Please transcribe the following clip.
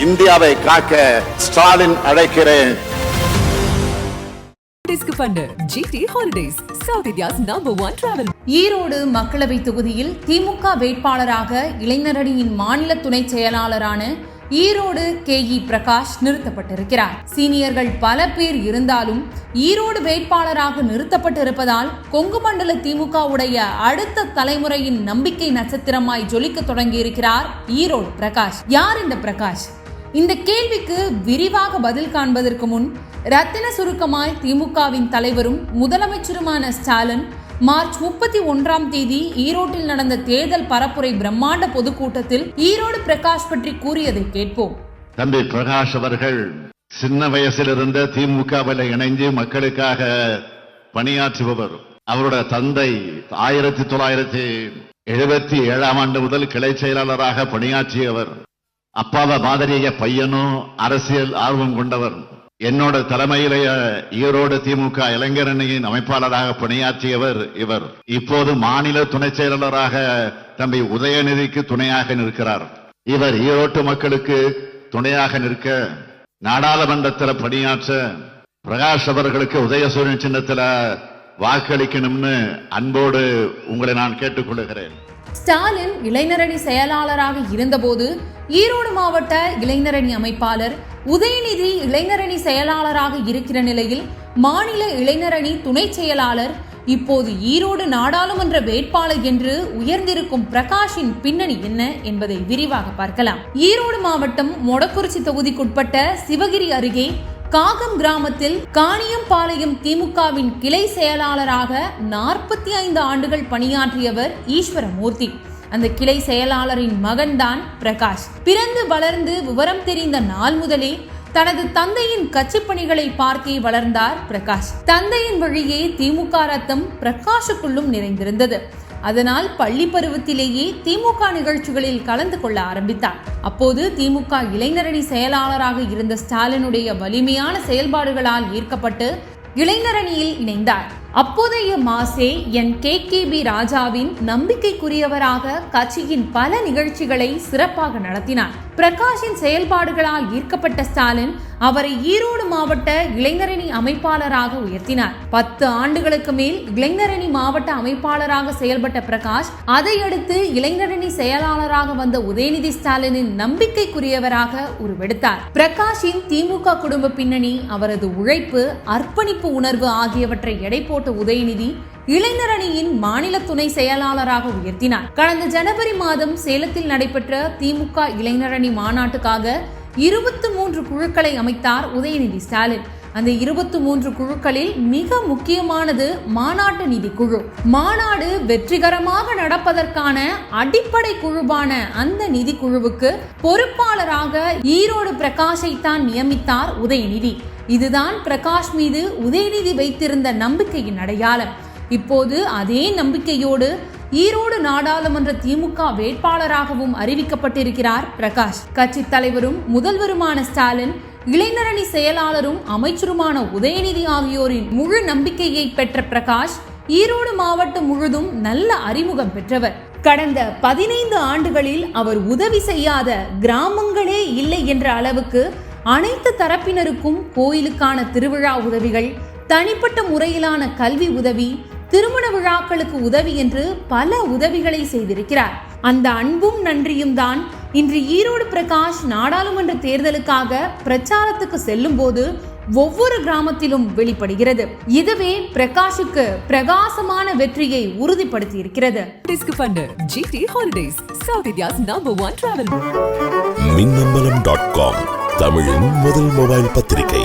இந்தியாவை காக்க ஸ்டாலின் அழைக்கிறேன். ஈரோடு மக்களவை தொகுதியில் திமுக வேட்பாளராக இளைஞரணியின் மாநில துணை செயலாளரான ஈரோடு KE பிரகாஷ் நிறுத்தப்பட்டிருக்கிறார். சீனியர்கள் பல பேர் இருந்தாலும் ஈரோடு வேட்பாளராக நிறுத்தப்பட்டிருப்பதால் கொங்கு மண்டல திமுகவுடைய அடுத்த தலைமுறையின் நம்பிக்கை நட்சத்திரமாய் ஜொலிக்க தொடங்கியிருக்கிறார் ஈரோடு பிரகாஷ். யார் இந்த பிரகாஷ்? இந்த கேள்விக்கு விரிவாக பதில் காண்பதற்கு முன் ரத்தின சுருக்கமாய் திமுகவின் தலைவரும் முதலமைச்சருமான ஸ்டாலின் மார்ச் 31 ஈரோட்டில் நடந்த தேர்தல் பரப்புரை பிரம்மாண்ட பொதுக்கூட்டத்தில் ஈரோடு பிரகாஷ் பற்றி கூறியதை கேட்போம். தம்பி பிரகாஷ் அவர்கள் சின்ன வயசிலிருந்த திமுகவில் இணைந்து மக்களுக்காக பணியாற்றுபவர். அவருடைய தந்தை 1977 முதல் கிளை செயலாளராக பணியாற்றியவர். அப்பாவை மாதிரிய பையனும் அரசியல் ஆர்வம் கொண்டவர். என்னோட தலைமையிலேயே ஈரோடு திமுக இளைஞரணியின் அமைப்பாளராக பணியாற்றியவர் இவர். இப்போது மாநில துணை செயலாளராக தம்பி உதயநிதிக்கு துணையாக நிற்கிறார். இவர் ஈரோட்டு மக்களுக்கு துணையாக நிற்க நாடாளுமன்றத்தில் பணியாற்ற பிரகாஷ் அவர்களுக்கு உதயசூரியன் சின்னத்தில் வாக்களிக்கணும்னு அன்போடு உங்களை நான் கேட்டுக்கொள்கிறேன். ஸ்டாலின் இளைஞரணி செயலாளராக இருந்தபோது ஈரோடு மாவட்ட இளைஞரணி அமைப்பாளர், உதயநிதி இளைஞரணி செயலாளராக இருக்கிற நிலையில் மாநில இளைஞரணி துணை செயலாளர், இப்போது ஈரோடு நாடாளுமன்ற வேட்பாளர் என்று உயர்ந்திருக்கும் பிரகாஷின் பின்னணி என்ன என்பதை விரிவாக பார்க்கலாம். ஈரோடு மாவட்டம் மொடக்குறிச்சி தொகுதிக்குட்பட்ட சிவகிரி அருகே காகம் கிராமத்தில் காணியம்பாளையம் திமுகவின் கிளை செயலாளராக 45 ஆண்டுகள் பணியாற்றியவர் ஈஸ்வரமூர்த்தி. அந்த கிளை செயலாளரின் மகன்தான் பிரகாஷ். பிறந்து வளர்ந்து விவரம் தெரிந்த நாள் முதலே தனது தந்தையின் கட்சி பணிகளை பார்த்தே வளர்ந்தார் பிரகாஷ். தந்தையின் வழியே திமுக ரத்தம் பிரகாஷுக்குள்ளும் நிறைந்திருந்தது. அதனால் பள்ளி பருவத்திலேயே திமுக நிகழ்ச்சிகளில் கலந்து கொள்ள ஆரம்பித்தார். அப்போது திமுக இளைஞரணி செயலாளராக இருந்த ஸ்டாலினுடைய வலிமையான செயல்பாடுகளால் ஈர்க்கப்பட்டு இளைஞரணியில் இணைந்தார். அப்போதைய மாசே KKB ராஜாவின் நம்பிக்கைக்குரியவராக கட்சியின் பல நிகழ்ச்சிகளை சிறப்பாக நடத்தினார். பிரகாஷின் செயல்பாடுகளால் ஈர்க்கப்பட்ட ஸ்டாலின் அவரை ஈரோடு மாவட்ட இளைஞரணி அமைப்பாளராக உயர்த்தினார். 10 ஆண்டுகளுக்கு மேல் இளைஞரணி மாவட்ட அமைப்பாளராக செயல்பட்ட பிரகாஷ் அதையடுத்து இளைஞரணி செயலாளராக வந்த உதயநிதி ஸ்டாலினின் நம்பிக்கைக்குரியவராக உருவெடுத்தார். பிரகாஷின் திமுக குடும்ப பின்னணி, அவரது உழைப்பு, அர்ப்பணிப்பு உணர்வு ஆகியவற்றை எடை போட்ட உதயநிதி இளைஞரணியின் மாநில துணை செயலாளராக உயர்த்தினார். கடந்த ஜனவரி மாதம் சேலத்தில் நடைபெற்ற திமுக இளைஞரணி மாநாட்டுக்காக 23 குழுக்களை அமைத்தார் உதயநிதி ஸ்டாலின். அந்த 23 குழுக்களில் மிக முக்கியமானது மாநாட்டு நிதி குழு. மாநாடு வெற்றிகரமாக நடப்பதற்கான அடிப்படை குழுவான அந்த நிதி குழுவுக்கு பொறுப்பாளராக ஈரோடு பிரகாஷை தான் நியமித்தார் உதயநிதி. இதுதான் பிரகாஷ் மீது உதயநிதி வைத்திருந்த நம்பிக்கையின் அடையாளம். இப்போது அதே நம்பிக்கையோடு ஈரோடு நாடாளுமன்ற திமுக வேட்பாளராகவும் அறிவிக்கப்பட்டிருக்கிறார் பிரகாஷ். கட்சி தலைவரும் முதல்வருமான ஸ்டாலின், இளைஞரணி செயலாளரும் அமைச்சருமான உதயநிதி ஆகியோரின் முழு நம்பிக்கையை பெற்ற பிரகாஷ் ஈரோடு மாவட்டம் முழுதும் நல்ல அறிமுகம் பெற்றவர். கடந்த 15 ஆண்டுகளில் அவர் உதவி செய்யாத கிராமங்களே இல்லை என்ற அளவுக்கு அனைத்து தரப்பினருக்கும் கோயிலுக்கான திருவிழா உதவிகள், தனிப்பட்ட முறையிலான கல்வி உதவி, திருமண விழாக்களுக்கு உதவி என்று பல உதவிகளை செய்திருக்கிறார். அந்த அன்பும் நன்றியும் தான் இன்று ஈரோடு பிரகாஷ் நாடாளுமன்ற தேர்தலுக்காக பிரச்சாரத்துக்கு செல்லும் போது ஒவ்வொரு கிராமத்திலும் வெளிப்படுகிறது. இதுவே பிரகாஷுக்கு பிரகாசமான வெற்றியை உறுதிப்படுத்தி இருக்கிறது. மின்னம்பலம்.com தமிழின் முதல் மொபைல் பத்திரிகை.